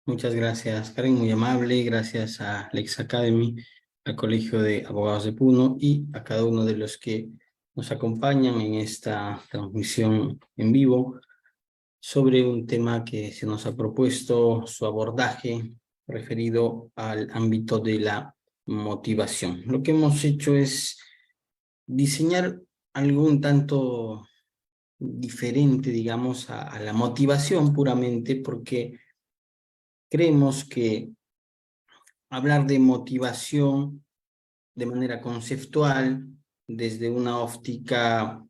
Muchas gracias, Karen, muy amable. Gracias a Lex Academy, al Colegio de Abogados de Puno y a cada uno de los que nos acompañan en esta transmisión en vivo sobre un tema que se nos ha propuesto su abordaje referido al ámbito de la motivación. Lo que hemos hecho es diseñar algo un tanto diferente, digamos, a la motivación puramente, porque creemos que hablar de motivación de manera conceptual, desde una óptica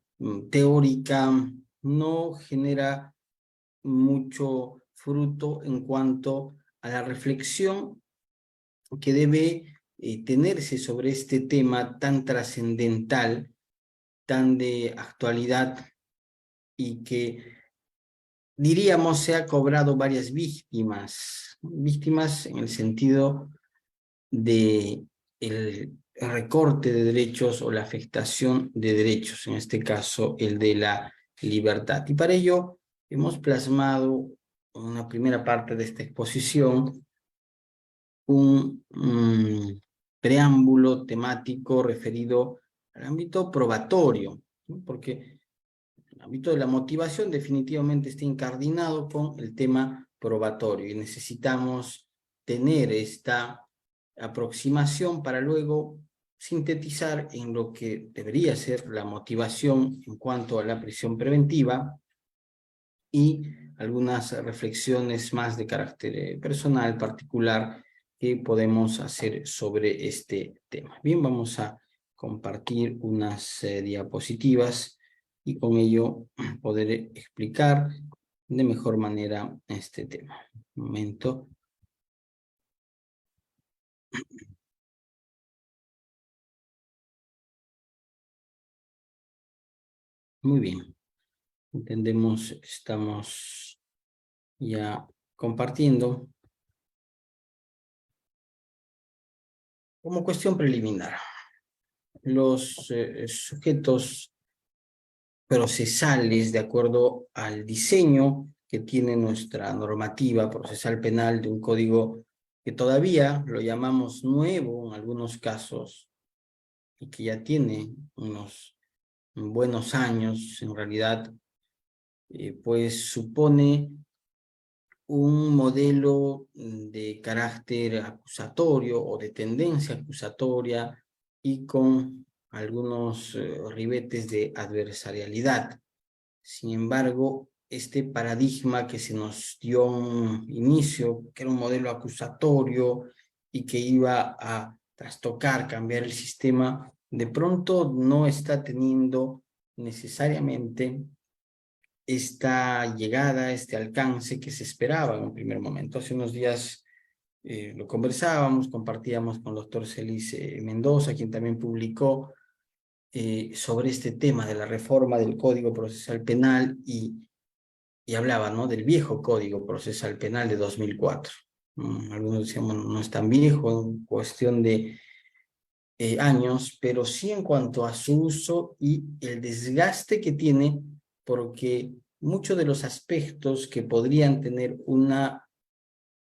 teórica, no genera mucho fruto en cuanto a la reflexión que debe tenerse sobre este tema tan trascendental, tan de actualidad y que diríamos se ha cobrado varias víctimas en el sentido de el recorte de derechos o la afectación de derechos, en este caso el de la libertad. Y para ello hemos plasmado en una primera parte de esta exposición un preámbulo temático referido al ámbito probatorio, ¿no? Porque el ámbito de la motivación definitivamente está incardinado con el tema probatorio y necesitamos tener esta aproximación para luego sintetizar en lo que debería ser la motivación en cuanto a la prisión preventiva y algunas reflexiones más de carácter personal, particular, que podemos hacer sobre este tema. Bien, vamos a compartir unas diapositivas y con ello poder explicar de mejor manera este tema. Un momento. Muy bien. Entendemos, estamos ya compartiendo. Como cuestión preliminar, los sujetos procesales, de acuerdo al diseño que tiene nuestra normativa procesal penal de un código que todavía lo llamamos nuevo en algunos casos y que ya tiene unos buenos años, en realidad, pues supone un modelo de carácter acusatorio o de tendencia acusatoria y con algunos ribetes de adversarialidad. Sin embargo, este paradigma que se nos dio un inicio, que era un modelo acusatorio y que iba a trastocar, cambiar el sistema, de pronto no está teniendo necesariamente esta llegada, este alcance que se esperaba en un primer momento. Hace unos días lo conversábamos, compartíamos con el doctor Celis Mendoza, quien también publicó sobre este tema de la reforma del Código Procesal Penal y hablaba, ¿no?, del viejo Código Procesal Penal de 2004. Algunos decían, bueno, no es tan viejo, en cuestión de años, pero sí en cuanto a su uso y el desgaste que tiene, porque muchos de los aspectos que podrían tener una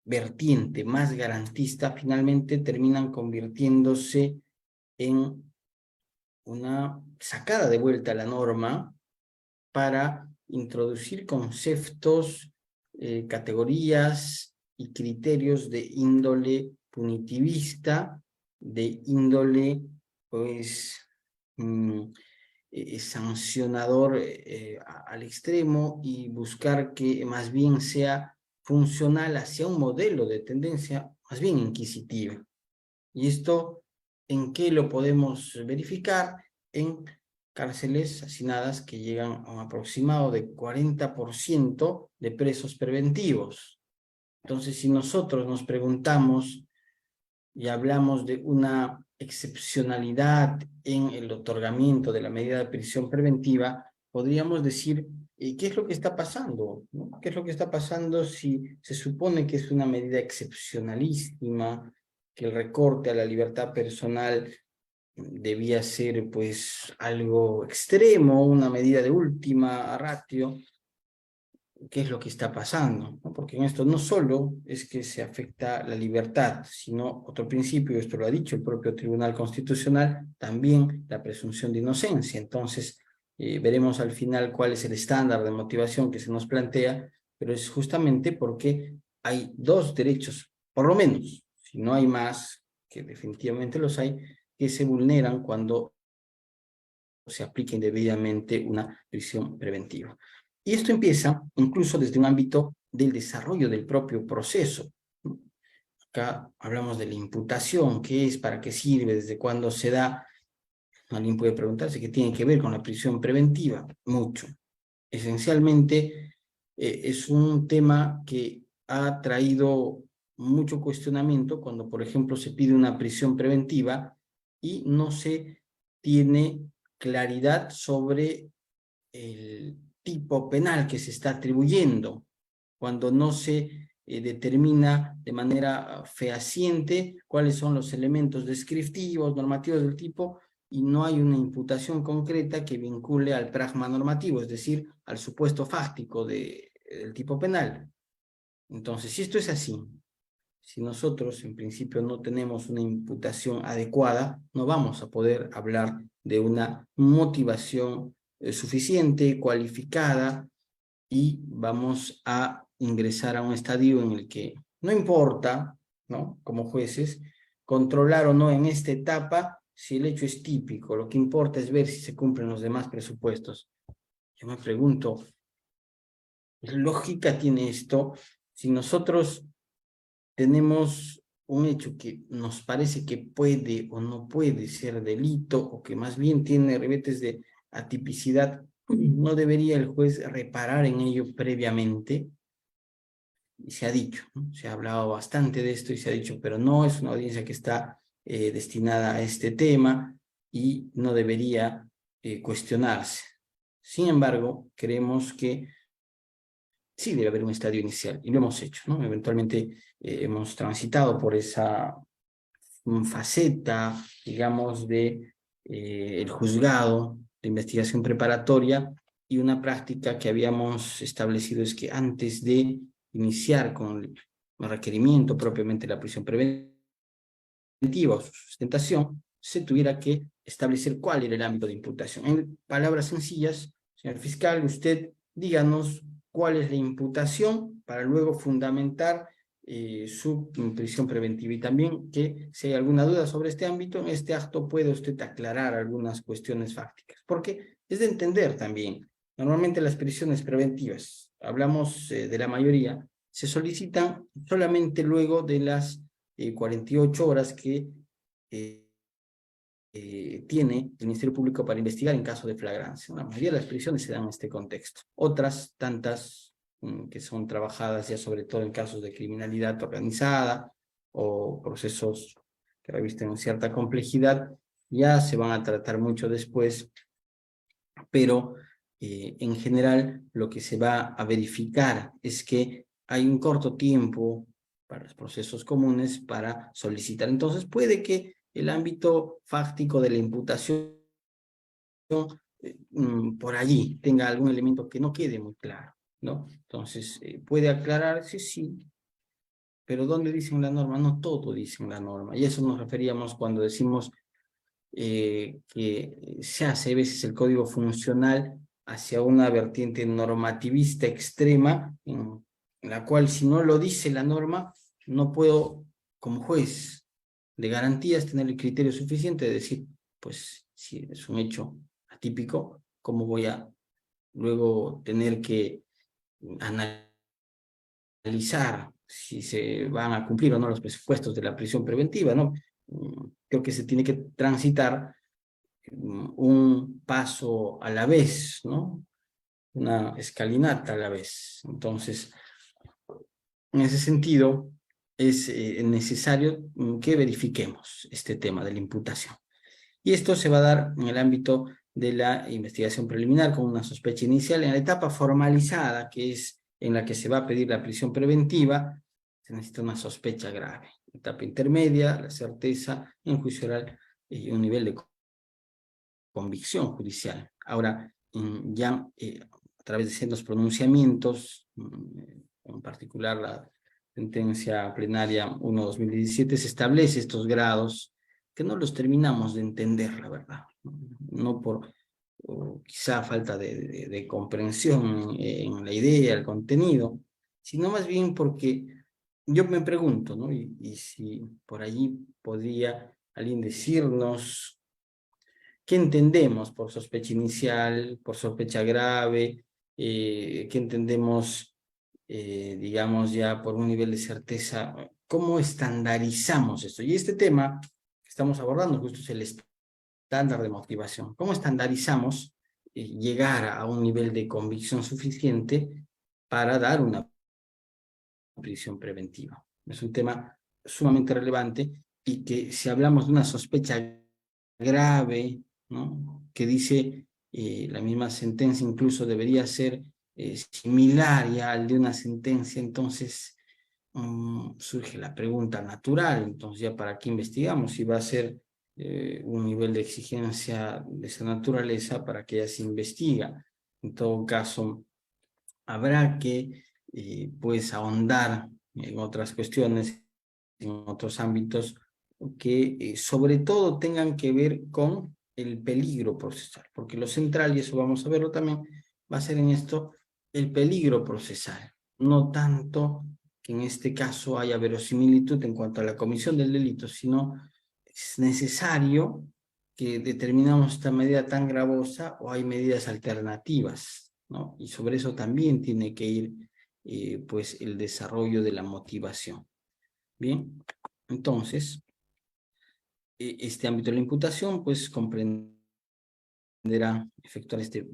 vertiente más garantista finalmente terminan convirtiéndose en una sacada de vuelta a la norma para introducir conceptos, categorías y criterios de índole punitivista, de índole, pues, sancionador al extremo y buscar que más bien sea funcional hacia un modelo de tendencia más bien inquisitiva. ¿Y esto en qué lo podemos verificar? En cárceles hacinadas que llegan a un aproximado de 40% de presos preventivos. Entonces, si nosotros nos preguntamos y hablamos de una excepcionalidad en el otorgamiento de la medida de prisión preventiva, podríamos decir, ¿qué es lo que está pasando? ¿No? ¿Qué es lo que está pasando si se supone que es una medida excepcionalísima, que el recorte a la libertad personal debía ser pues algo extremo, una medida de última ratio? qué es lo que está pasando, ¿no? Porque en esto no solo es que se afecta la libertad, sino otro principio, esto lo ha dicho el propio Tribunal Constitucional, también la presunción de inocencia. Entonces, veremos al final cuál es el estándar de motivación que se nos plantea, pero es justamente porque hay dos derechos, por lo menos, si no hay más, que definitivamente los hay, que se vulneran cuando se aplique indebidamente una prisión preventiva. Y esto empieza incluso desde un ámbito del desarrollo del propio proceso. Acá hablamos de la imputación, qué es, para qué sirve, desde cuándo se da. Alguien puede preguntarse qué tiene que ver con la prisión preventiva. Mucho. Esencialmente es un tema que ha traído mucho cuestionamiento cuando, por ejemplo, se pide una prisión preventiva y no se tiene claridad sobre el tipo penal que se está atribuyendo, cuando no se determina de manera fehaciente cuáles son los elementos descriptivos, normativos del tipo, y no hay una imputación concreta que vincule al pragma normativo, es decir, al supuesto fáctico del tipo penal. Entonces, si esto es así, si nosotros en principio no tenemos una imputación adecuada, no vamos a poder hablar de una motivación suficiente, cualificada, y vamos a ingresar a un estadio en el que no importa, ¿no? Como jueces, controlar o no en esta etapa si el hecho es típico, lo que importa es ver si se cumplen los demás presupuestos. Yo me pregunto, ¿qué lógica tiene esto si nosotros tenemos un hecho que nos parece que puede o no puede ser delito, o que más bien tiene ribetes de atipicidad? ¿No debería el juez reparar en ello previamente? Y se ha dicho, ¿no? Se ha hablado bastante de esto y se ha dicho, pero no es una audiencia que está destinada a este tema y no debería cuestionarse. Sin embargo, creemos que sí debe haber un estadio inicial, y lo hemos hecho, ¿no? Eventualmente hemos transitado por esa faceta, digamos, de el juzgado de investigación preparatoria, y una práctica que habíamos establecido es que antes de iniciar con el requerimiento propiamente de la prisión preventiva o su sustentación, se tuviera que establecer cuál era el ámbito de imputación. En palabras sencillas, señor fiscal, usted díganos cuál es la imputación para luego fundamentar su prisión preventiva, y también que si hay alguna duda sobre este ámbito, en este acto puede usted aclarar algunas cuestiones fácticas, porque es de entender también, normalmente las prisiones preventivas, hablamos de la mayoría, se solicitan solamente luego de las 48 horas que tiene el Ministerio Público para investigar en caso de flagrancia. La mayoría de las prisiones se dan en este contexto. Otras tantas que son trabajadas ya sobre todo en casos de criminalidad organizada o procesos que revisten cierta complejidad, ya se van a tratar mucho después, pero en general lo que se va a verificar es que hay un corto tiempo para los procesos comunes para solicitar. Entonces puede que el ámbito fáctico de la imputación por allí tenga algún elemento que no quede muy claro, ¿no? Entonces puede aclararse, sí, pero ¿dónde dicen la norma? No todo dice en la norma, y eso nos referíamos cuando decimos que se hace a veces el código funcional hacia una vertiente normativista extrema, en la cual si no lo dice la norma, no puedo, como juez de garantías, tener el criterio suficiente de decir, pues si es un hecho atípico, ¿cómo voy a luego tener que analizar si se van a cumplir o no los presupuestos de la prisión preventiva, ¿no? Creo que se tiene que transitar un paso a la vez, ¿no? Una escalinata a la vez. Entonces, en ese sentido, es necesario que verifiquemos este tema de la imputación. Y esto se va a dar en el ámbito de la investigación preliminar con una sospecha inicial. En la etapa formalizada, que es en la que se va a pedir la prisión preventiva, se necesita una sospecha grave. Etapa intermedia, la certeza, en juicio oral y un nivel de convicción judicial. Ahora, ya a través de sendos pronunciamientos, en particular la sentencia plenaria 1/2017, se establece estos grados que no los terminamos de entender, la verdad, no por quizá falta de comprensión en la idea, el contenido, sino más bien porque yo me pregunto, ¿no? Y si por allí podría alguien decirnos qué entendemos por sospecha inicial, por sospecha grave, qué entendemos, digamos, ya por un nivel de certeza, cómo estandarizamos esto. Y este tema que estamos abordando justo es el estándar de motivación. ¿Cómo estandarizamos llegar a un nivel de convicción suficiente para dar una prisión preventiva? Es un tema sumamente relevante y que si hablamos de una sospecha grave, ¿no? Que dice la misma sentencia incluso debería ser similar ya al de una sentencia, entonces surge la pregunta natural, entonces ya para qué investigamos, si va a ser un nivel de exigencia de esa naturaleza para que ya se investiga. En todo caso, habrá que pues ahondar en otras cuestiones, en otros ámbitos que sobre todo tengan que ver con el peligro procesal, porque lo central, y eso vamos a verlo también, va a ser en esto el peligro procesal, no tanto que en este caso haya verosimilitud en cuanto a la comisión del delito, sino es necesario que determinamos esta medida tan gravosa o hay medidas alternativas, ¿no? Y sobre eso también tiene que ir pues el desarrollo de la motivación. Bien, entonces, este ámbito de la imputación pues comprenderá efectuar este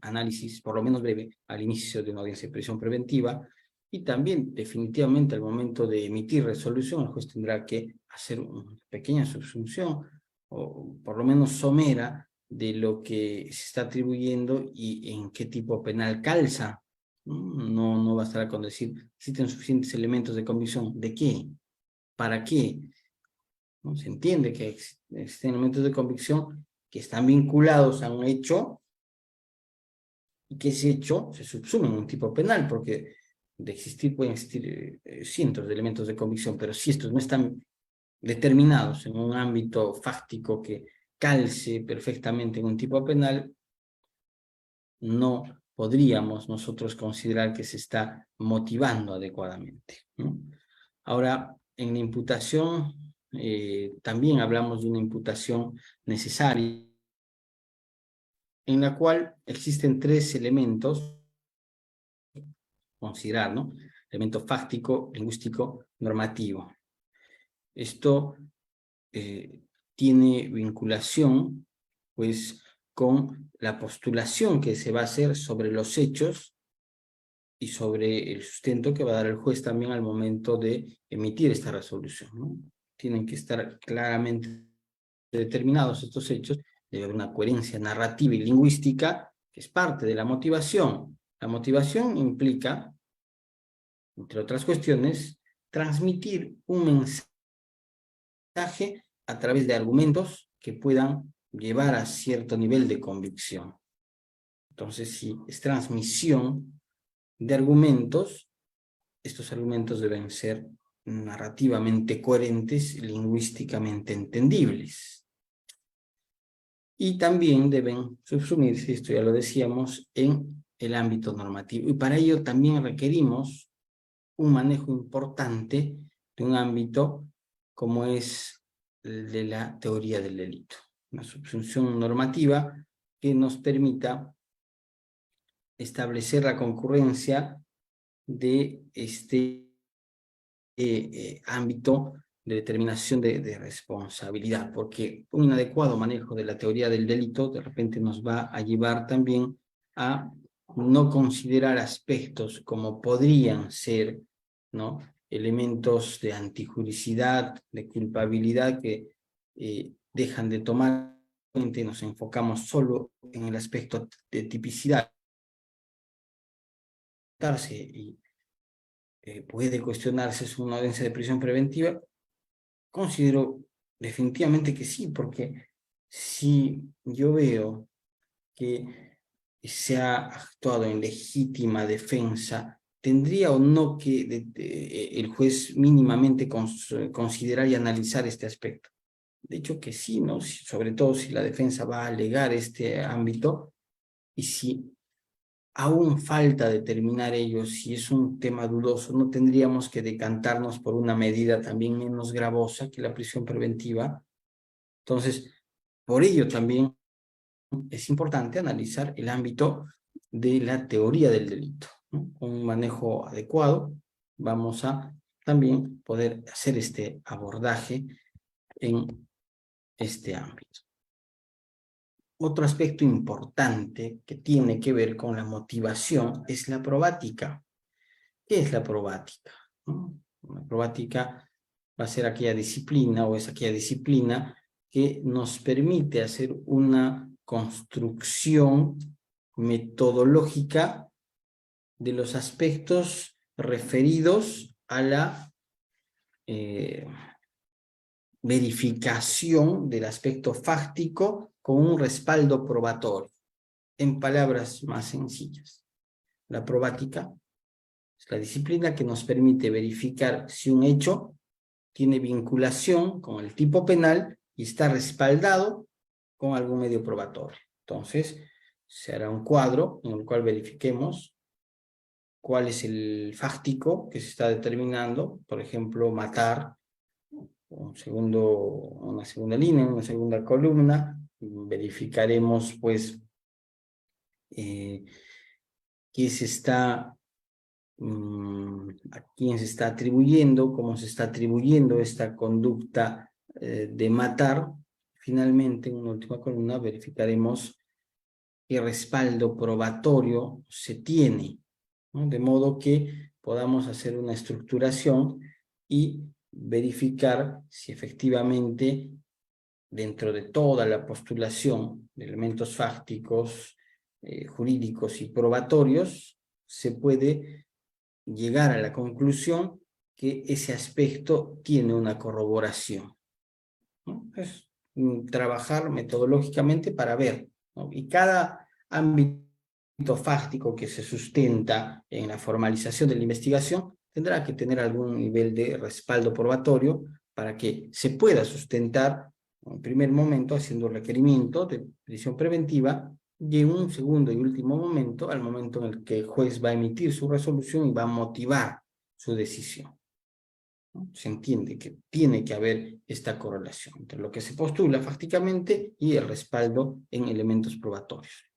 análisis, por lo menos breve, al inicio de una audiencia de prisión preventiva, y también definitivamente al momento de emitir resolución, el juez tendrá que hacer una pequeña subsunción, o por lo menos somera, de lo que se está atribuyendo y en qué tipo penal calza. No bastará con decir, existen suficientes elementos de convicción. ¿De qué? ¿Para qué? ¿No? Se entiende que existen elementos de convicción que están vinculados a un hecho y que ese hecho se subsume en un tipo penal, porque de existir pueden existir cientos de elementos de convicción, pero si estos no están determinados en un ámbito fáctico que calce perfectamente en un tipo penal, no podríamos nosotros considerar que se está motivando adecuadamente, ¿no? Ahora, en la imputación, también hablamos de una imputación necesaria, en la cual existen tres elementos considerar, ¿no? Elemento fáctico, lingüístico, normativo. Esto tiene vinculación, pues, con la postulación que se va a hacer sobre los hechos y sobre el sustento que va a dar el juez también al momento de emitir esta resolución, ¿no? Tienen que estar claramente determinados estos hechos, debe haber una coherencia narrativa y lingüística, que es parte de la motivación. La motivación implica, entre otras cuestiones, transmitir un mensaje a través de argumentos que puedan llevar a cierto nivel de convicción. Entonces, si es transmisión de argumentos, estos argumentos deben ser narrativamente coherentes, lingüísticamente entendibles. Y también deben subsumirse, esto ya lo decíamos, en el ámbito normativo. Y para ello también requerimos un manejo importante de un ámbito como es el de la teoría del delito. Una subsunción normativa que nos permita establecer la concurrencia de este ámbito de determinación de responsabilidad, porque un inadecuado manejo de la teoría del delito de repente nos va a llevar también a no considerar aspectos como podrían ser, ¿no?, elementos de antijuricidad, de culpabilidad que dejan de tomar en cuenta y nos enfocamos solo en el aspecto de tipicidad y puede cuestionarse si una audiencia de prisión preventiva. Considero definitivamente que sí, porque si yo veo que se ha actuado en legítima defensa, ¿tendría o no que el juez mínimamente considerar y analizar este aspecto? De hecho que sí, ¿no? Sobre todo si la defensa va a alegar este ámbito, y si aún falta determinar ello, si es un tema dudoso, no tendríamos que decantarnos por una medida también menos gravosa que la prisión preventiva. Entonces, por ello también es importante analizar el ámbito de la teoría del delito, ¿no? Con un manejo adecuado vamos a también poder hacer este abordaje en este ámbito. Otro aspecto importante que tiene que ver con la motivación es la probática. ¿Qué es la probática? ¿No? La probática va a ser aquella disciplina o es aquella disciplina que nos permite hacer una construcción metodológica de los aspectos referidos a la verificación del aspecto fáctico con un respaldo probatorio. En palabras más sencillas, la probática es la disciplina que nos permite verificar si un hecho tiene vinculación con el tipo penal y está respaldado con algún medio probatorio. Entonces, se hará un cuadro en el cual verifiquemos cuál es el fáctico que se está determinando, por ejemplo, matar, una segunda línea, una segunda columna, verificaremos pues qué se está, a quién se está atribuyendo, cómo se está atribuyendo esta conducta de matar. Finalmente, en una última columna, verificaremos qué respaldo probatorio se tiene, ¿no? De modo que podamos hacer una estructuración y verificar si efectivamente dentro de toda la postulación de elementos fácticos, jurídicos y probatorios, se puede llegar a la conclusión que ese aspecto tiene una corroboración, ¿no? Es trabajar metodológicamente para ver, ¿no? Y cada ámbito fáctico que se sustenta en la formalización de la investigación tendrá que tener algún nivel de respaldo probatorio para que se pueda sustentar en primer momento haciendo requerimiento de prisión preventiva y en un segundo y último momento, al momento en el que el juez va a emitir su resolución y va a motivar su decisión, ¿no? Se entiende que tiene que haber esta correlación entre lo que se postula fácticamente y el respaldo en elementos probatorios.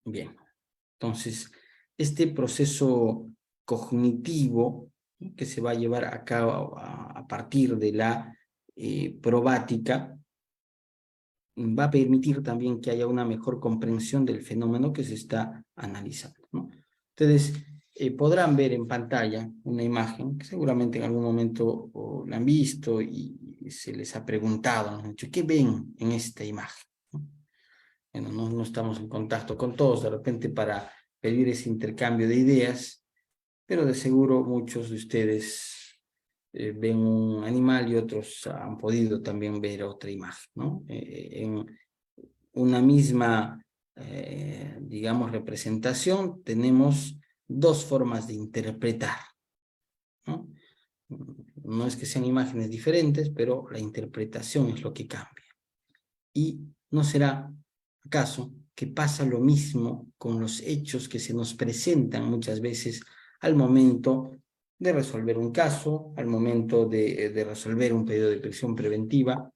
Bien, entonces, este proceso cognitivo, ¿no?, que se va a llevar a cabo a partir de la probática, va a permitir también que haya una mejor comprensión del fenómeno que se está analizando, ¿no? Ustedes podrán ver en pantalla una imagen que seguramente en algún momento la han visto y se les ha preguntado, ¿no?, ¿qué ven en esta imagen? ¿No? Bueno, no estamos en contacto con todos de repente para pedir ese intercambio de ideas, pero de seguro muchos de ustedes ven un animal y otros han podido también ver otra imagen, ¿no? En una misma, digamos, representación tenemos dos formas de interpretar, ¿no? No es que sean imágenes diferentes, pero la interpretación es lo que cambia. ¿Y no será acaso que pasa lo mismo con los hechos que se nos presentan muchas veces al momento de resolver un caso, al momento de resolver un pedido de prisión preventiva?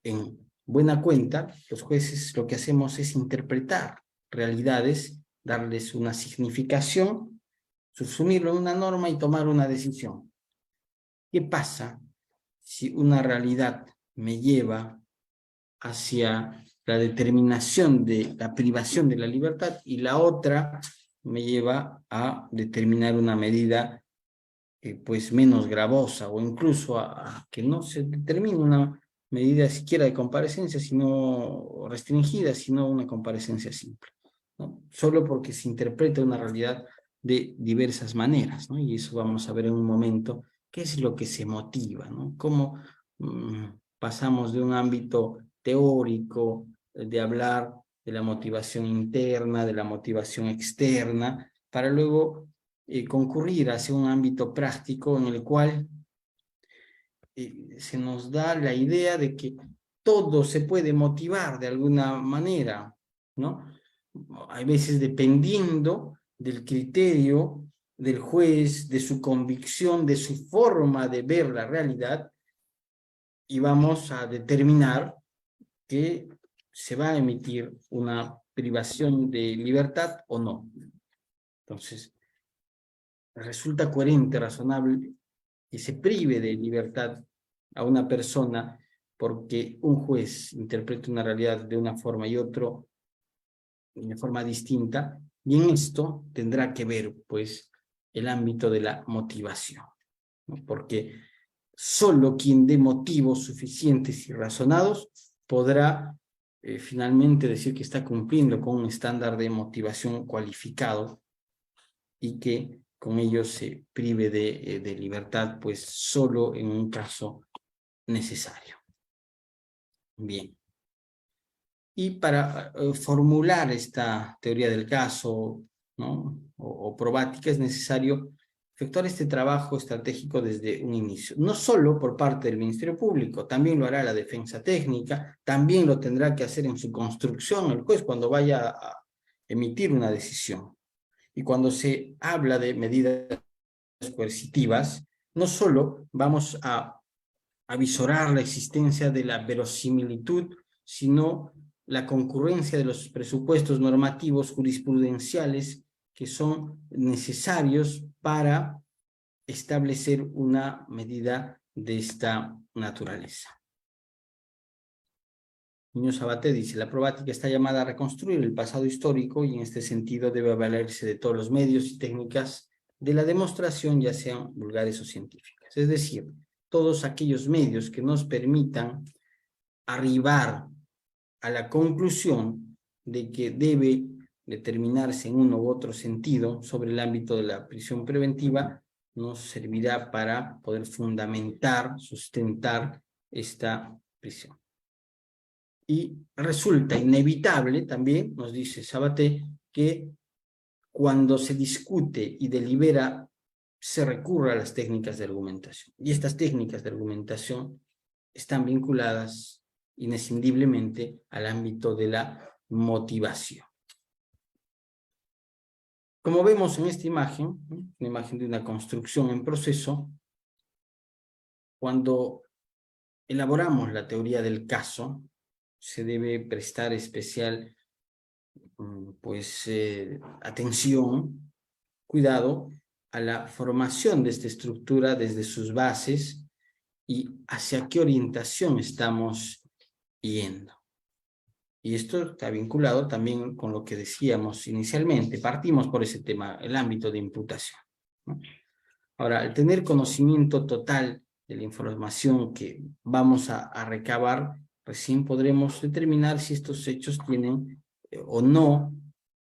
En buena cuenta, los jueces lo que hacemos es interpretar realidades, darles una significación, subsumirlo en una norma y tomar una decisión. ¿Qué pasa si una realidad me lleva hacia la determinación de la privación de la libertad y la otra me lleva a determinar una medida pues menos gravosa o incluso a que no se determine una medida siquiera de comparecencia, sino restringida, sino una comparecencia simple, ¿no? Solo porque se interpreta una realidad de diversas maneras, ¿no? Y eso vamos a ver en un momento qué es lo que se motiva, ¿no? Cómo pasamos de un ámbito teórico, de hablar de la motivación interna, de la motivación externa, para luego concurrir hacia un ámbito práctico en el cual se nos da la idea de que todo se puede motivar de alguna manera, ¿no? Hay veces dependiendo del criterio del juez, de su convicción, de su forma de ver la realidad, y vamos a determinar que se va a emitir una privación de libertad o no. Entonces, resulta coherente, razonable, que se prive de libertad a una persona porque un juez interpreta una realidad de una forma y otro de forma distinta, y en esto tendrá que ver, pues, el ámbito de la motivación, ¿no? Porque solo quien dé motivos suficientes y razonados podrá finalmente decir que está cumpliendo con un estándar de motivación cualificado y que con ello se prive de libertad, pues solo en un caso necesario. Bien. Y para formular esta teoría del caso, ¿no? o probática, es necesario efectuar este trabajo estratégico desde un inicio. No solo por parte del Ministerio Público, también lo hará la defensa técnica, también lo tendrá que hacer en su construcción el juez cuando vaya a emitir una decisión. Y cuando se habla de medidas coercitivas, no solo vamos a avisorar la existencia de la verosimilitud, sino la concurrencia de los presupuestos normativos jurisprudenciales que son necesarios para establecer una medida de esta naturaleza. Niño Sabaté dice, la probática está llamada a reconstruir el pasado histórico y en este sentido debe valerse de todos los medios y técnicas de la demostración, ya sean vulgares o científicas. Es decir, todos aquellos medios que nos permitan arribar a la conclusión de que debe determinarse en uno u otro sentido sobre el ámbito de la prisión preventiva, nos servirá para poder fundamentar, sustentar esta prisión. Y resulta inevitable también, nos dice Sabaté, que cuando se discute y delibera, se recurre a las técnicas de argumentación. Y estas técnicas de argumentación están vinculadas inescindiblemente al ámbito de la motivación. Como vemos en esta imagen, una imagen de una construcción en proceso, cuando elaboramos la teoría del caso, se debe prestar especial atención, cuidado a la formación de esta estructura desde sus bases y hacia qué orientación estamos yendo. Y esto está vinculado también con lo que decíamos inicialmente. Partimos por ese tema, el ámbito de imputación, ¿no? Ahora, al tener conocimiento total de la información que vamos a recabar, recién podremos determinar si estos hechos tienen o no,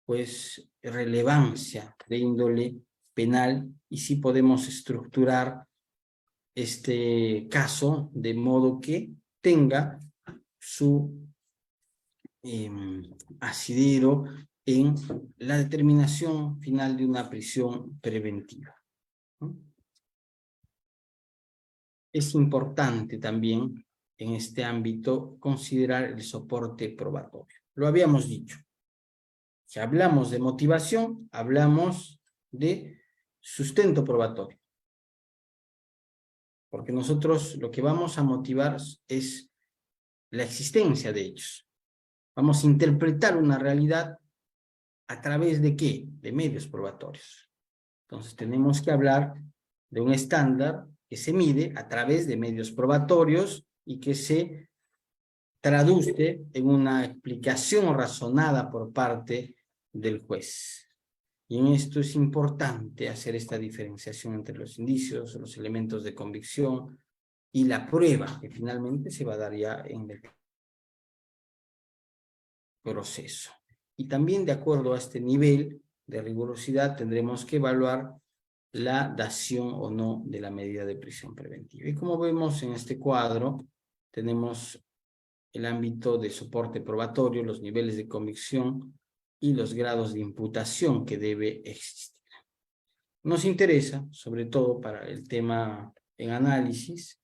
pues, relevancia de índole penal y si podemos estructurar este caso de modo que tenga su asidero en la determinación final de una prisión preventiva, ¿no? Es importante también en este ámbito considerar el soporte probatorio. Lo habíamos dicho. Si hablamos de motivación, hablamos de sustento probatorio. Porque nosotros lo que vamos a motivar es la existencia de hechos. Vamos a interpretar una realidad a través de ¿qué? De medios probatorios. Entonces tenemos que hablar de un estándar que se mide a través de medios probatorios y que se traduce en una explicación razonada por parte del juez. Y en esto es importante hacer esta diferenciación entre los indicios, los elementos de convicción y la prueba, que finalmente se va a dar ya en el proceso. Y también de acuerdo a este nivel de rigurosidad tendremos que evaluar la dación o no de la medida de prisión preventiva. Y como vemos en este cuadro, tenemos el ámbito de soporte probatorio, los niveles de convicción y los grados de imputación que debe existir. Nos interesa, sobre todo para el tema en análisis,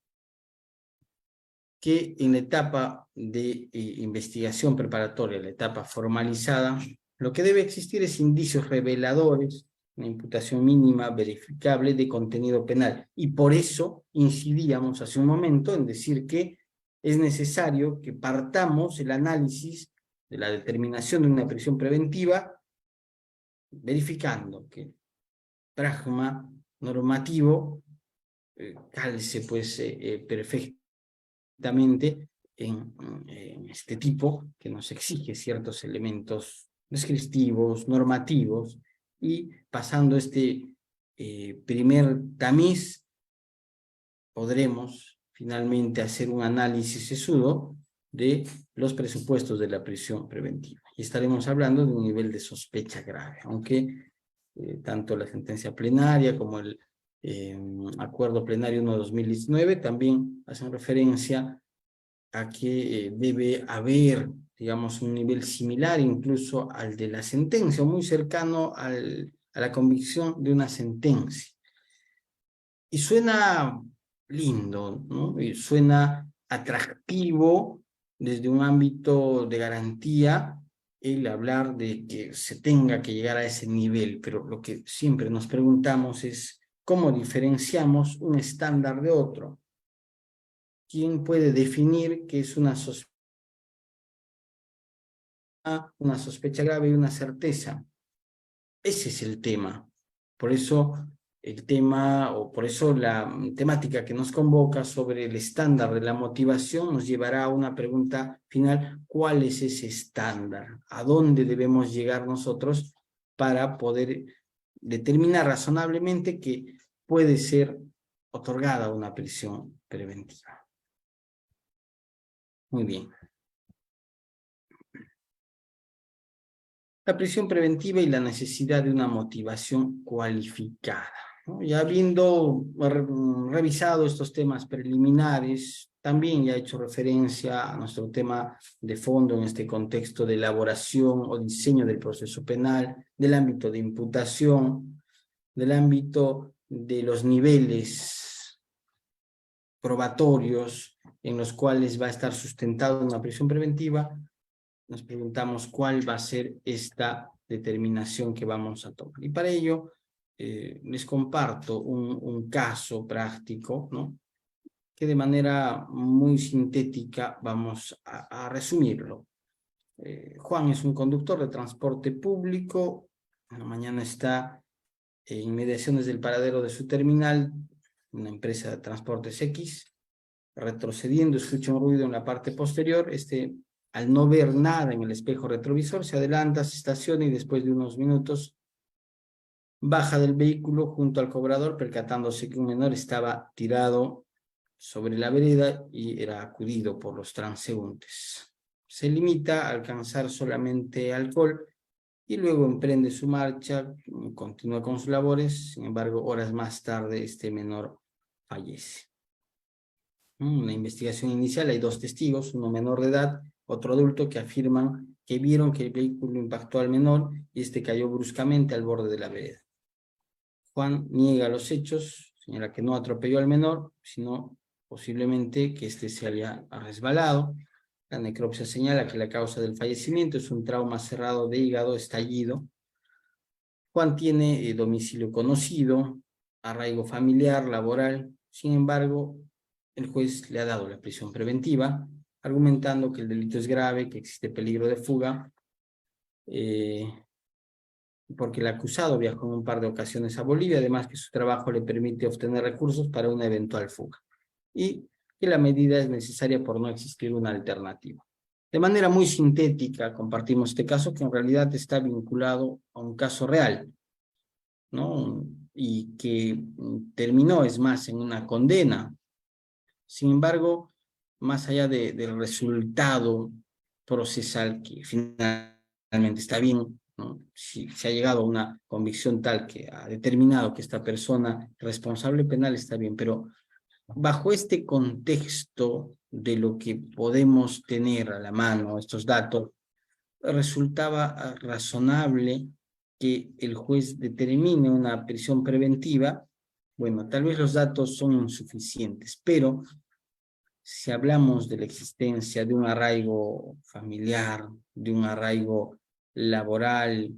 que en la etapa de investigación preparatoria, la etapa formalizada, lo que debe existir es indicios reveladores, una imputación mínima verificable de contenido penal. Y por eso incidíamos hace un momento en decir que es necesario que partamos el análisis de la determinación de una prisión preventiva verificando que el pragma normativo calce pues perfectamente en este tipo que nos exige ciertos elementos descriptivos, normativos, y pasando este primer tamiz podremos finalmente hacer un análisis sesudo de los presupuestos de la prisión preventiva. Y estaremos hablando de un nivel de sospecha grave, aunque tanto la sentencia plenaria como el Acuerdo Plenario 1/2019 también hacen referencia a que debe haber, digamos, un nivel similar incluso al de la sentencia, o muy cercano a la convicción de una sentencia. Y suena lindo, ¿no? Y suena atractivo desde un ámbito de garantía el hablar de que se tenga que llegar a ese nivel, pero lo que siempre nos preguntamos es cómo diferenciamos un estándar de otro. ¿Quién puede definir qué es una sospecha grave y una certeza? Ese es el tema. Por eso el tema, o por eso la temática que nos convoca sobre el estándar de la motivación nos llevará a una pregunta final: ¿cuál es ese estándar? ¿A dónde debemos llegar nosotros para poder determinar razonablemente que puede ser otorgada una prisión preventiva? Muy bien. La prisión preventiva y la necesidad de una motivación cualificada, ¿no? Ya habiendo revisado estos temas preliminares, también ya he hecho referencia a nuestro tema de fondo en este contexto de elaboración o diseño del proceso penal, del ámbito de imputación, del ámbito de los niveles probatorios en los cuales va a estar sustentada una prisión preventiva. Nos preguntamos cuál va a ser esta determinación que vamos a tomar. Y para ello les comparto un caso práctico, ¿no? Que de manera muy sintética vamos a resumirlo. Juan es un conductor de transporte público. En la mañana está en inmediaciones del paradero de su terminal, una empresa de transportes X. Retrocediendo, escucha un ruido en la parte posterior. Al no ver nada en el espejo retrovisor, se adelanta, se estaciona y después de unos minutos baja del vehículo junto al cobrador, percatándose que un menor estaba tirado sobre la vereda y era acudido por los transeúntes. Se limita a alcanzar solamente alcohol y luego emprende su marcha, continúa con sus labores. Sin embargo, horas más tarde este menor fallece. En la investigación inicial hay 2 testigos, uno menor de edad, otro adulto, que afirman que vieron que el vehículo impactó al menor y este cayó bruscamente al borde de la vereda. Juan niega los hechos, señala que no atropelló al menor, sino posiblemente que este se había resbalado. La necropsia señala que la causa del fallecimiento es un trauma cerrado de hígado estallido. Juan tiene domicilio conocido, arraigo familiar, laboral. Sin embargo, el juez le ha dado la prisión preventiva, argumentando que el delito es grave, que existe peligro de fuga, porque el acusado viajó en un par de ocasiones a Bolivia, además que su trabajo le permite obtener recursos para una eventual fuga, y que la medida es necesaria por no existir una alternativa. De manera muy sintética compartimos este caso, que en realidad está vinculado a un caso real, ¿no? Y que terminó, es más, en una condena. Sin embargo, más allá del resultado procesal, que finalmente está bien, ¿no? Si se ha llegado a una convicción tal que ha determinado que esta persona responsable penal, está bien, pero bajo este contexto de lo que podemos tener a la mano, estos datos, resultaba razonable que el juez determine una prisión preventiva. Bueno, tal vez los datos son insuficientes, pero si hablamos de la existencia de un arraigo familiar, de un arraigo laboral,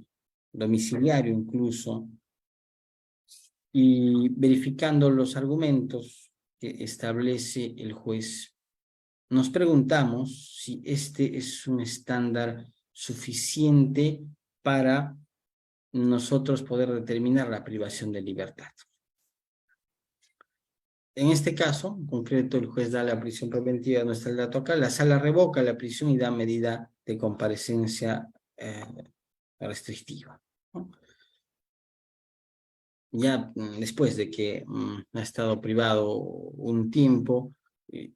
domiciliario incluso, y verificando los argumentos que establece el juez, nos preguntamos si este es un estándar suficiente para nosotros poder determinar la privación de libertad. En este caso, en concreto, el juez da la prisión preventiva, no está el dato acá, la sala revoca la prisión y da medida de comparecencia restrictiva, ¿no? Ya después de que ha estado privado un tiempo,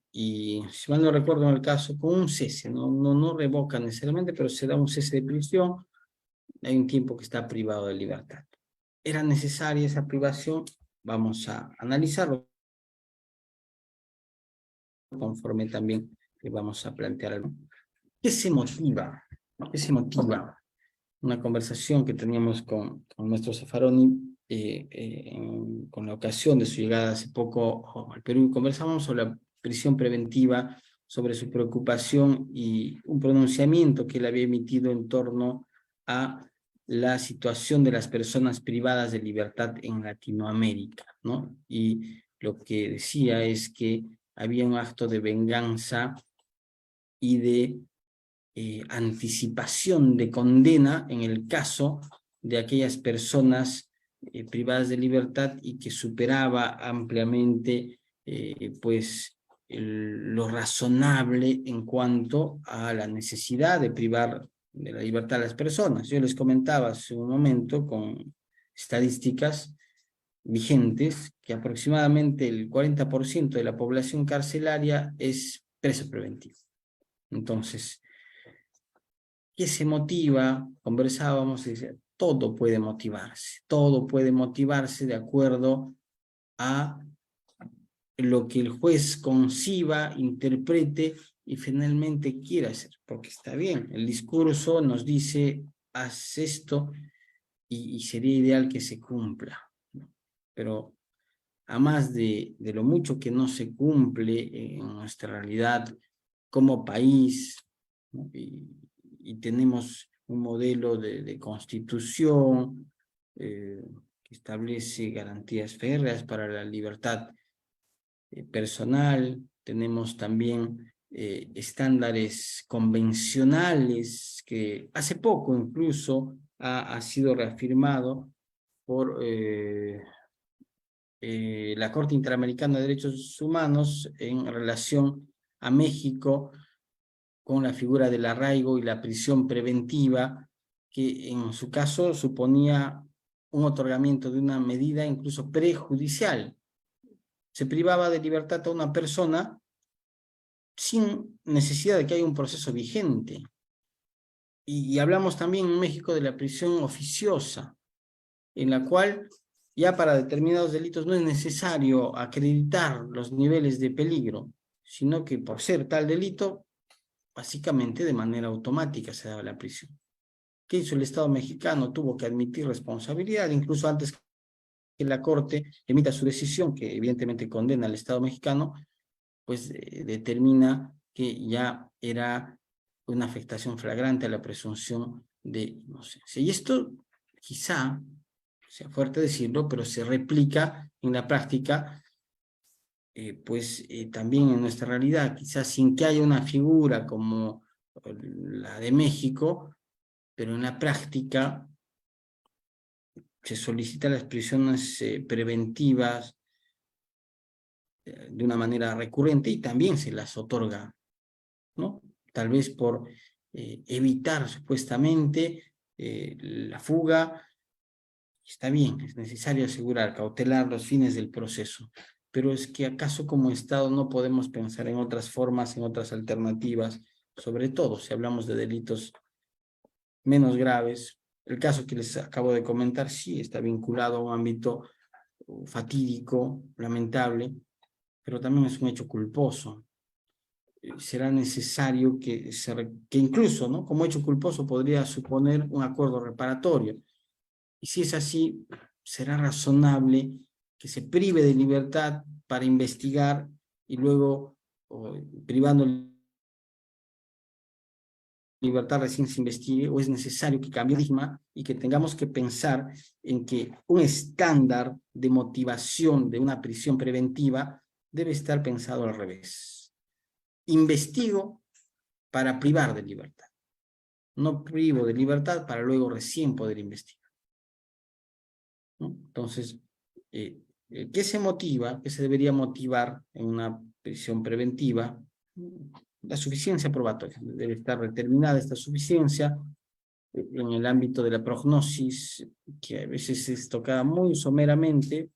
y si mal no recuerdo en el caso, con un cese, no revoca necesariamente, pero se da un cese de prisión, hay un tiempo que está privado de libertad. ¿Era necesaria esa privación? Vamos a analizarlo conforme también que vamos a plantear. ¿Qué se motiva? ¿Qué se motiva? Una conversación que teníamos con nuestro Zaffaroni con la ocasión de su llegada hace poco al Perú. Conversamos sobre la prisión preventiva, sobre su preocupación y un pronunciamiento que él había emitido en torno a la situación de las personas privadas de libertad en Latinoamérica, ¿no? Y lo que decía es que había un acto de venganza y de anticipación de condena en el caso de aquellas personas privadas de libertad y que superaba ampliamente pues lo razonable en cuanto a la necesidad de privar de la libertad a las personas. Yo les comentaba hace un momento con estadísticas vigentes que aproximadamente el 40% de la población carcelaria es preso preventivo. Entonces, ¿qué se motiva? Conversábamos y decía, todo puede motivarse de acuerdo a lo que el juez conciba, interprete y finalmente quiera hacer, porque está bien, el discurso nos dice, haz esto y sería ideal que se cumpla, ¿no? Pero a más de lo mucho que no se cumple en nuestra realidad como país, ¿no? Y tenemos un modelo de constitución que establece garantías férreas para la libertad personal, tenemos también estándares convencionales que hace poco incluso ha sido reafirmado por la Corte Interamericana de Derechos Humanos en relación a México con la figura del arraigo y la prisión preventiva, que en su caso suponía un otorgamiento de una medida incluso prejudicial. Se privaba de libertad a una persona sin necesidad de que haya un proceso vigente. Y hablamos también en México de la prisión oficiosa, en la cual ya para determinados delitos no es necesario acreditar los niveles de peligro, sino que por ser tal delito, básicamente de manera automática se daba la prisión. ¿Qué hizo el Estado mexicano? Tuvo que admitir responsabilidad, incluso antes que la Corte emita su decisión, que evidentemente condena al Estado mexicano, pues determina que ya era una afectación flagrante a la presunción de inocencia. Y esto quizá sea fuerte decirlo, pero se replica en la práctica, también en nuestra realidad, quizás sin que haya una figura como la de México, pero en la práctica se solicitan las prisiones preventivas de una manera recurrente y también se las otorga, ¿no? Tal vez por evitar supuestamente la fuga. Está bien, es necesario asegurar, cautelar los fines del proceso, pero es que acaso como Estado no podemos pensar en otras formas, en otras alternativas, sobre todo si hablamos de delitos menos graves. El caso que les acabo de comentar sí está vinculado a un ámbito fatídico, lamentable, pero también es un hecho culposo. será necesario que incluso, ¿no?, como hecho culposo podría suponer un acuerdo reparatorio. Y si es así, será razonable que se prive de libertad para investigar y luego, privando libertad recién se investigue, o es necesario que cambie el paradigma y que tengamos que pensar en que un estándar de motivación de una prisión preventiva debe estar pensado al revés. Investigo para privar de libertad. No privo de libertad para luego recién poder investigar, ¿no? Entonces, ¿qué se motiva? ¿Qué se debería motivar en una prisión preventiva? La suficiencia probatoria. Debe estar determinada esta suficiencia en el ámbito de la prognosis, que a veces es tocada muy someramente,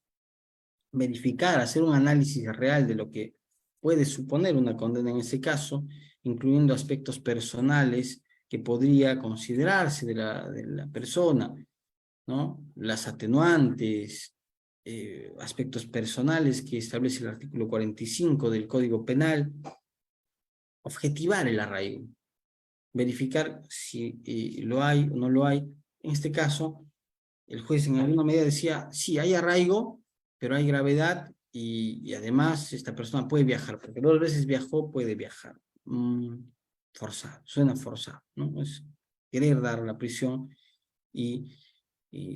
verificar, hacer un análisis real de lo que puede suponer una condena en ese caso, incluyendo aspectos personales que podría considerarse de la persona, ¿no? Las atenuantes, aspectos personales que establece el artículo 45 del Código Penal, objetivar el arraigo, verificar si lo hay o no lo hay. En este caso, el juez en alguna medida decía, sí, hay arraigo, pero hay gravedad y además esta persona puede viajar, porque 2 veces viajó, puede viajar. Forzado, suena forzado, ¿no? Es querer dar la prisión y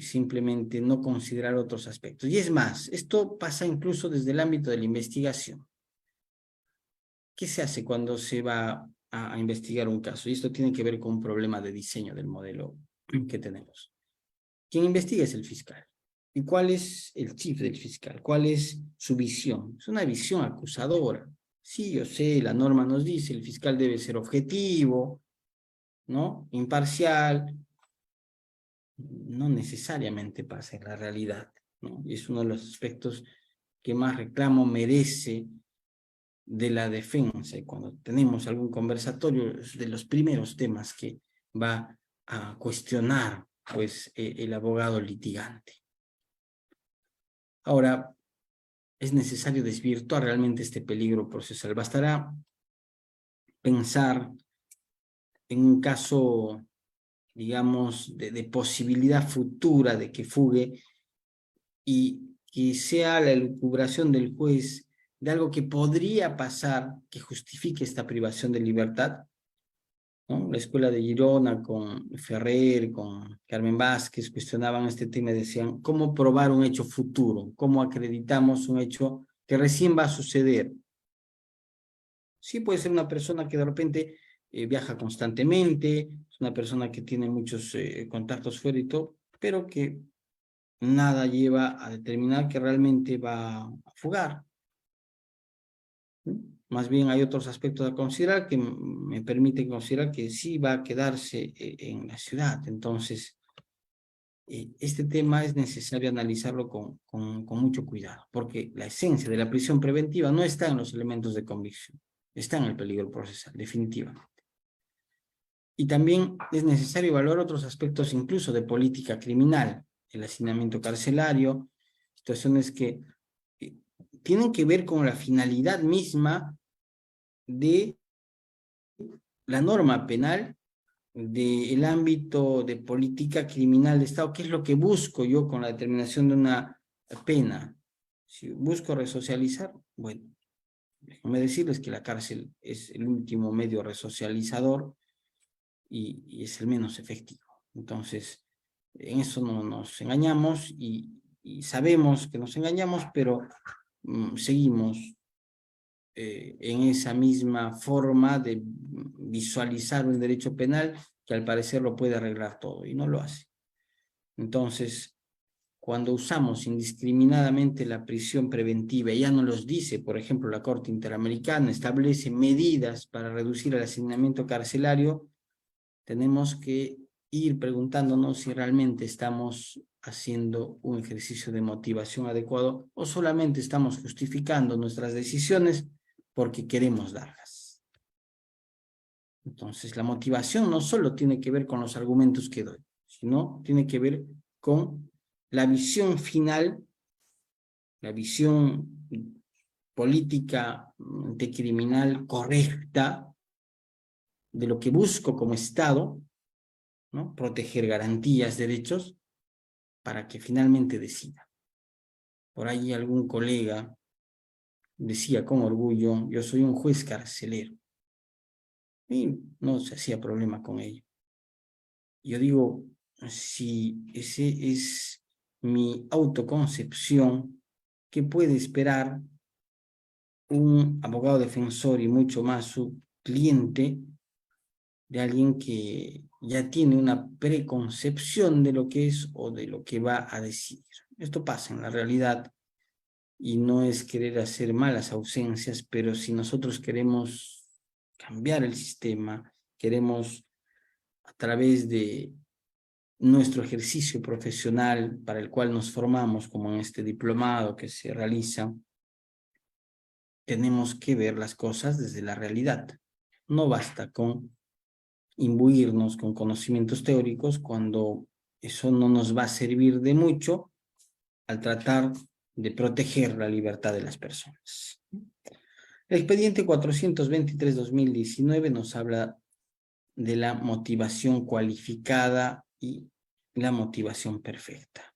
simplemente no considerar otros aspectos. Y es más, esto pasa incluso desde el ámbito de la investigación. ¿Qué se hace cuando se va a investigar un caso? Y esto tiene que ver con un problema de diseño del modelo que tenemos. Quien investiga es el fiscal. ¿Y cuál es el chip del fiscal? ¿Cuál es su visión? Es una visión acusadora. Sí, yo sé, la norma nos dice, el fiscal debe ser objetivo, ¿no?, imparcial. No necesariamente pasa en la realidad, ¿no? Y es uno de los aspectos que más reclamo merece de la defensa. Y cuando tenemos algún conversatorio, es de los primeros temas que va a cuestionar, pues, el abogado litigante. Ahora, es necesario desvirtuar realmente este peligro procesal. Bastará pensar en un caso, digamos, de posibilidad futura de que fugue y que sea la elucubración del juez de algo que podría pasar que justifique esta privación de libertad, ¿no? La escuela de Girona con Ferrer, con Carmen Vázquez, cuestionaban este tema y decían, ¿cómo probar un hecho futuro? ¿Cómo acreditamos un hecho que recién va a suceder? Sí, puede ser una persona que de repente viaja constantemente, es una persona que tiene muchos contactos fuera y todo, pero que nada lleva a determinar que realmente va a fugar. Más bien hay otros aspectos a considerar que me permiten considerar que sí va a quedarse en la ciudad. Entonces, este tema es necesario analizarlo con mucho cuidado, porque la esencia de la prisión preventiva no está en los elementos de convicción, está en el peligro procesal, definitivamente. Y también es necesario evaluar otros aspectos incluso de política criminal, el hacinamiento carcelario, situaciones que tienen que ver con la finalidad misma de la norma penal, del ámbito de política criminal de Estado. ¿Qué es lo que busco yo con la determinación de una pena? Si busco resocializar, bueno, déjame decirles que la cárcel es el último medio resocializador y es el menos efectivo. Entonces, en eso no nos engañamos y sabemos que nos engañamos, pero seguimos en esa misma forma de visualizar un derecho penal que al parecer lo puede arreglar todo y no lo hace. Entonces, cuando usamos indiscriminadamente la prisión preventiva, ya nos los dice, por ejemplo, la Corte Interamericana, establece medidas para reducir el hacinamiento carcelario, tenemos que ir preguntándonos si realmente estamos haciendo un ejercicio de motivación adecuado o solamente estamos justificando nuestras decisiones porque queremos darlas. Entonces, la motivación no solo tiene que ver con los argumentos que doy, sino tiene que ver con la visión final, la visión política mente criminal correcta de lo que busco como Estado, ¿no? Proteger garantías, derechos, para que finalmente decida. Por ahí algún colega decía con orgullo, yo soy un juez carcelero. Y no se hacía problema con ello. Yo digo, si ese es mi autoconcepción, ¿qué puede esperar un abogado defensor y mucho más su cliente de alguien que ya tiene una preconcepción de lo que es o de lo que va a decidir? Esto pasa en la realidad y no es querer hacer malas ausencias, pero si nosotros queremos cambiar el sistema, queremos a través de nuestro ejercicio profesional para el cual nos formamos, como en este diplomado que se realiza, tenemos que ver las cosas desde la realidad. No basta con imbuirnos con conocimientos teóricos cuando eso no nos va a servir de mucho al tratar de proteger la libertad de las personas. El expediente 423-2019 nos habla de la motivación cualificada y la motivación perfecta.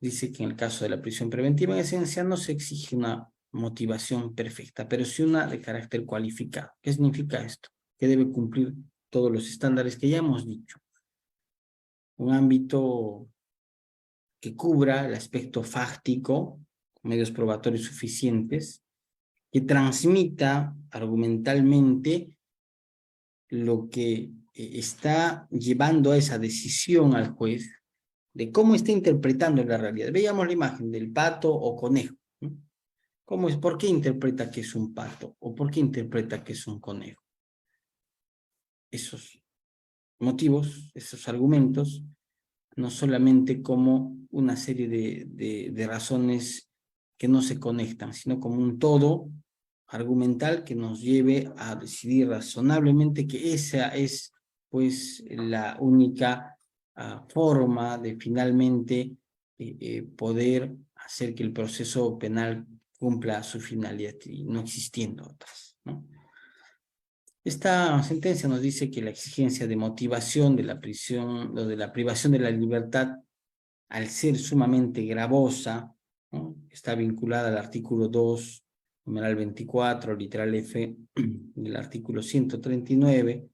Dice que en el caso de la prisión preventiva, en esencia, no se exige una motivación perfecta, pero sí una de carácter cualificado. ¿Qué significa esto? Que debe cumplir todos los estándares que ya hemos dicho. Un ámbito que cubra el aspecto fáctico, medios probatorios suficientes, que transmita argumentalmente lo que está llevando a esa decisión al juez de cómo está interpretando la realidad. Veamos la imagen del pato o conejo, ¿no? ¿Cómo es? ¿Por qué interpreta que es un pato? ¿O por qué interpreta que es un conejo? Esos motivos, esos argumentos, no solamente como una serie de razones que no se conectan, sino como un todo argumental que nos lleve a decidir razonablemente que esa es pues la única forma de finalmente poder hacer que el proceso penal cumpla su finalidad y no existiendo otras, ¿no? Esta sentencia nos dice que la exigencia de motivación de la prisión, o de la privación de la libertad, al ser sumamente gravosa, ¿no? Está vinculada al artículo 2, numeral 24, literal F, del artículo 139,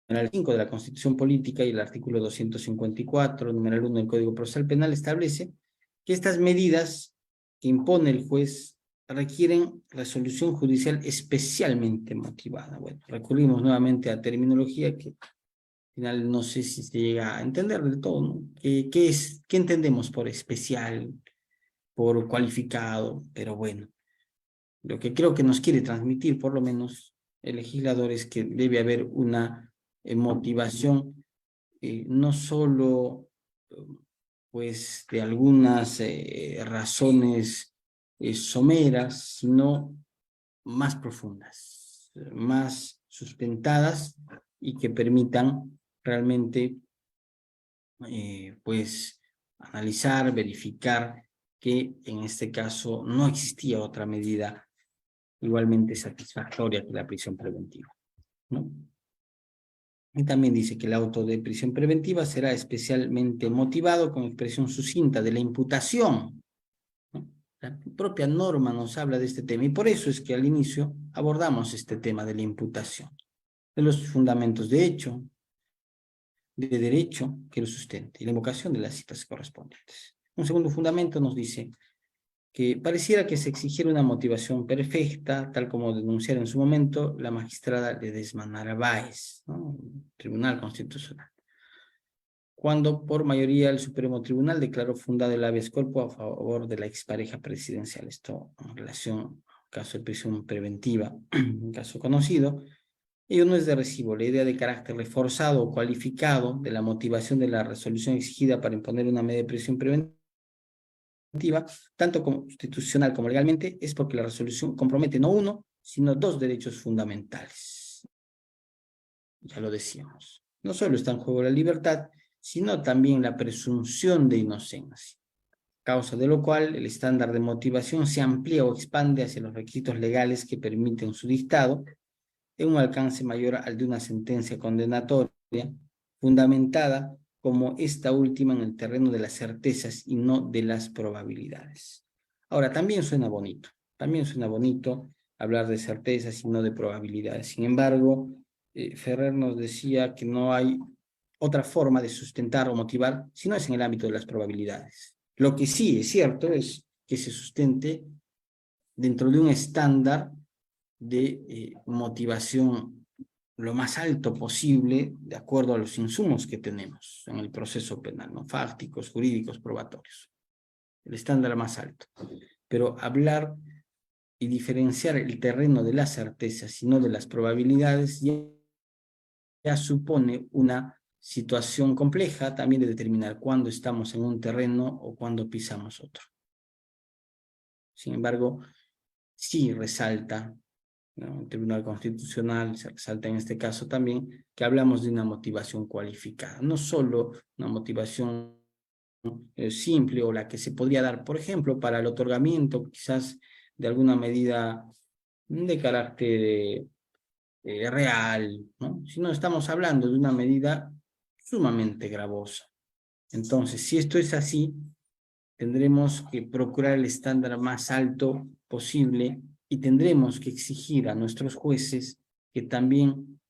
numeral 5 de la Constitución Política y el artículo 254, numeral 1 del Código Procesal Penal establece que estas medidas que impone el juez requieren resolución judicial especialmente motivada. Bueno, recurrimos nuevamente a terminología que al final no sé si se llega a entender del todo, ¿no? ¿Qué entendemos por especial, por cualificado? Pero bueno, lo que creo que nos quiere transmitir, por lo menos, el legislador es que debe haber una motivación, no solo pues de algunas razones someras, sino más profundas, más sustentadas y que permitan realmente pues analizar, verificar que en este caso no existía otra medida igualmente satisfactoria que la prisión preventiva, ¿no? Y también dice que el auto de prisión preventiva será especialmente motivado con expresión sucinta de la imputación, ¿no? La propia norma nos habla de este tema y por eso es que al inicio abordamos este tema de la imputación, de los fundamentos de hecho, de derecho que lo sustente y la invocación de las citas correspondientes. Un segundo fundamento nos dice que pareciera que se exigiera una motivación perfecta, tal como denunciara en su momento la magistrada Ledesma Narváez, ¿no? Tribunal Constitucional, cuando por mayoría el Supremo Tribunal declaró fundado el habeas corpus a favor de la expareja presidencial. Esto en relación al caso de prisión preventiva, un caso conocido. Ello no es de recibo. La idea de carácter reforzado o cualificado de la motivación de la resolución exigida para imponer una medida de prisión preventiva, tanto constitucional como legalmente, es porque la resolución compromete no uno, sino dos derechos fundamentales. Ya lo decíamos. No solo está en juego la libertad, sino también la presunción de inocencia. causa de lo cual el estándar de motivación se amplía o expande hacia los requisitos legales que permiten su dictado en un alcance mayor al de una sentencia condenatoria, fundamentada como esta última en el terreno de las certezas y no de las probabilidades. Ahora, también suena bonito hablar de certezas y no de probabilidades. Sin embargo, Ferrer nos decía que no hay otra forma de sustentar o motivar si no es en el ámbito de las probabilidades. Lo que sí es cierto es que se sustente dentro de un estándar de motivación lo más alto posible de acuerdo a los insumos que tenemos en el proceso penal, ¿no? Fácticos, jurídicos, probatorios. El estándar más alto. Pero hablar y diferenciar el terreno de las certezas y no de las probabilidades ya supone una situación compleja también de determinar cuándo estamos en un terreno o cuándo pisamos otro. Sin embargo, sí resalta, ¿no?, el Tribunal Constitucional, se resalta en este caso también, que hablamos de una motivación cualificada, no solo una motivación simple o la que se podría dar, por ejemplo, para el otorgamiento quizás de alguna medida de carácter real, ¿no?, sino estamos hablando de una medida sumamente gravosa. Entonces, si esto es así, tendremos que procurar el estándar más alto posible y tendremos que exigir a nuestros jueces que también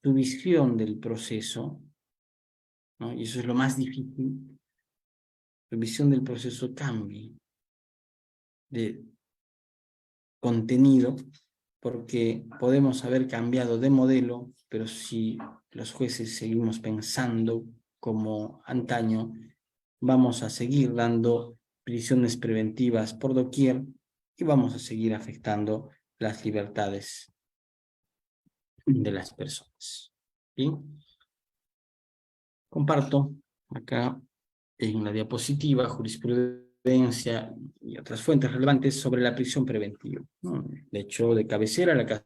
su visión del proceso, ¿no?, y eso es lo más difícil, su visión del proceso cambie de contenido, porque podemos haber cambiado de modelo, pero si los jueces seguimos pensando como antaño, vamos a seguir dando prisiones preventivas por doquier y vamos a seguir afectando las libertades de las personas. ¿Bien? Comparto acá en la diapositiva jurisprudencia y otras fuentes relevantes sobre la prisión preventiva, ¿no? De hecho, de cabecera, la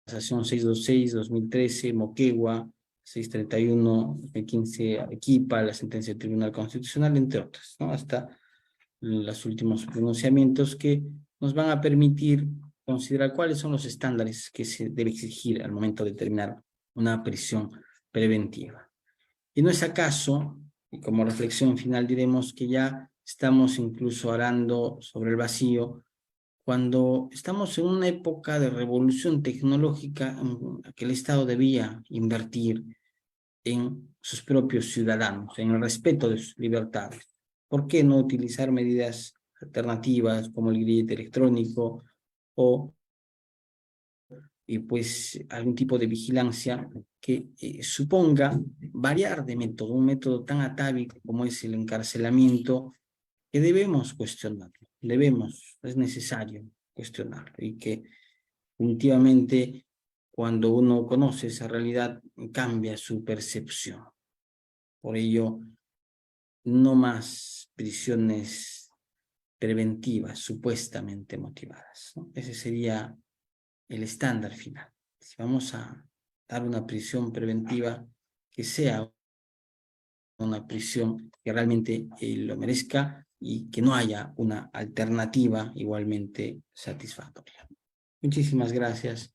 Casación 626-2013, Moquegua, 631-2015, Arequipa, la sentencia del Tribunal Constitucional, entre otras, ¿no?, hasta los últimos pronunciamientos que nos van a permitir considerar cuáles son los estándares que se debe exigir al momento de determinar una prisión preventiva. ¿Y no es acaso, y como reflexión final diremos que ya estamos incluso arando sobre el vacío, cuando estamos en una época de revolución tecnológica en la que el Estado debía invertir en sus propios ciudadanos, en el respeto de sus libertades? ¿Por qué no utilizar medidas alternativas como el grillete electrónico o pues algún tipo de vigilancia que suponga variar de método, un método tan atávico como es el encarcelamiento, que debemos cuestionarlo, es necesario cuestionarlo, y que definitivamente cuando uno conoce esa realidad cambia su percepción. Por ello, no más prisiones preventivas supuestamente motivadas, ¿no? Ese sería el estándar final. Si vamos a dar una prisión preventiva, que sea una prisión que realmente lo merezca y que no haya una alternativa igualmente satisfactoria. Muchísimas gracias.